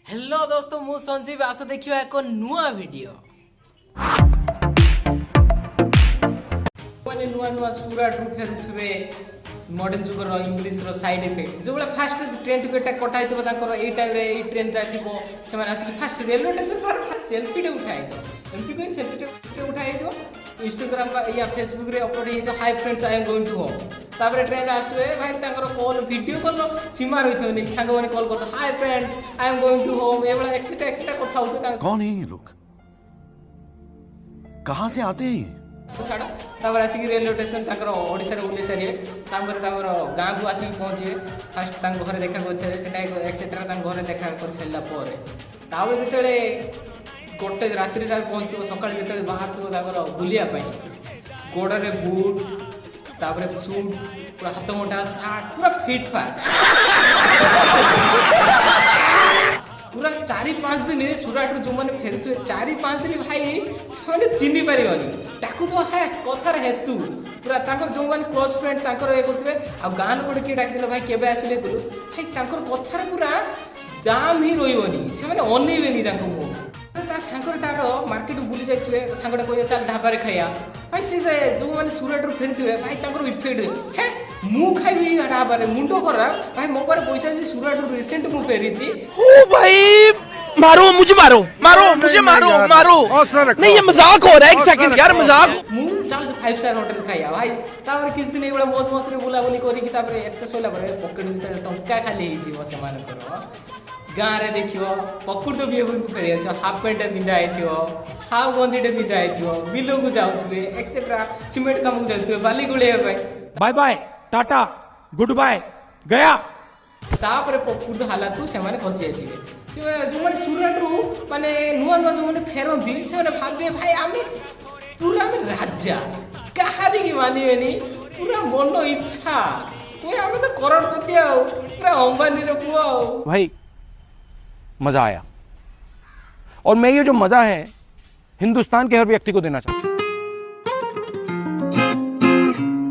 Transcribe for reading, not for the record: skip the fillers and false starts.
Hello दोस्तों मु संजीव आस देखियो एक नुआ वीडियो माने नुआ नुआ सुराट रु फेरुथबे मॉडर्न जुगर इंग्लिश रो साइड इफेक्ट जो बला फास्ट ट्रेन टिकट कटा हितबो ताकर ए टाइम रे ए ट्रेन जाथिबो से माने आसी फास्ट रेलवे स्टेशन पर फास्ट सेल्फी टे उठाई दो एमती कोई सेल्फी टे उठाई दो इंस्टाग्राम का या फेसबुक रे अपलोड हे तो hi friends I am going to home तापर ट्रेन आस्तवे भाई ताकर कॉल वीडियो कॉल सीमा रहिथो नि संग माने कॉल करतो hi friends I am going to home एबला एक्सेट्रा कथा होतो कौन है ये लोग कहां से आते हैं छाड़ा तापर आसी रेलवे स्टेशन ताकर ओडिसा रे उले सरी तापर तापर गां को आसी पहुंचे फर्स्ट तांग घरे देखा कर छे सेटा एक्सेट्रा तांग घरे देखा कर छला पर ताव जेतले गोटे रात्रि रा पहुंचतो सकाळ जेतले बाहर तो ताकर बुलिया पई गोड़ रे बूट तापर सूट पूरा हाथ मोटा शर्ट पूरा फिट फाट पूरा 4-5 दिन सुराट जो मैंने फेरुए 4-5 दिन भाई से चिन्ह पारिबनी ताकू तो है कथार हेतु पूरा ताकर जो मैंने क्लोज फ्रेंड ताकर ये करते आ गान गोटे किए डाक भाई केबे आसिले बोलू भाई ताकर कथार पूरा दाम ही रही से मैंने अनैबेनी सांगर तार मार्केट बुली जाइए सांगटा कह चल ढाबा खाइया भाई सी जो मैंने सुरट रू फेरी भाई ताकर इफेक्ट है मु खाइबी ढाबा मुंड करा भाई मो पर पैसा से सुरट रू रिसेंट मु फेरी ओ भाई मारो मुझे मारो मुझे मारो नहीं ये मजाक हो रहा है एक सेकंड यार मजाक मु चल 5 स्टार होटल खाइया भाई तापर किस दिन एबला मौज मस्त रे बुला बुली करी कि तापर एते सोला पर पॉकेट में टंका खाली हिची बसे मान करो गाँ रे देखियो पकुड़ तो बिहे को फेरी आसो हाफ पैंट पिंधा आइथियो हाफ गंजी टे पिंधा आइथियो बिलो को जाउथबे एक्सेट्रा सीमेंट काम को जाउथबे बाली गुले भाई bye bye tata goodbye गया तापर पकुड़ तो हालात तू से माने खसी आसीबे से जो माने सुरट रू माने नुआ नुआ जो माने फेरंती से माने भाबे भाई आमी पूरा में राजा कहानी की मानिबेनी पूरा मन इच्छा कोई आमे तो करोड़पति आ पूरा अंबानी रो पुआ भाई मजा आया और मैं ये जो मजा है हिंदुस्तान के हर व्यक्ति को देना चाहता हूं।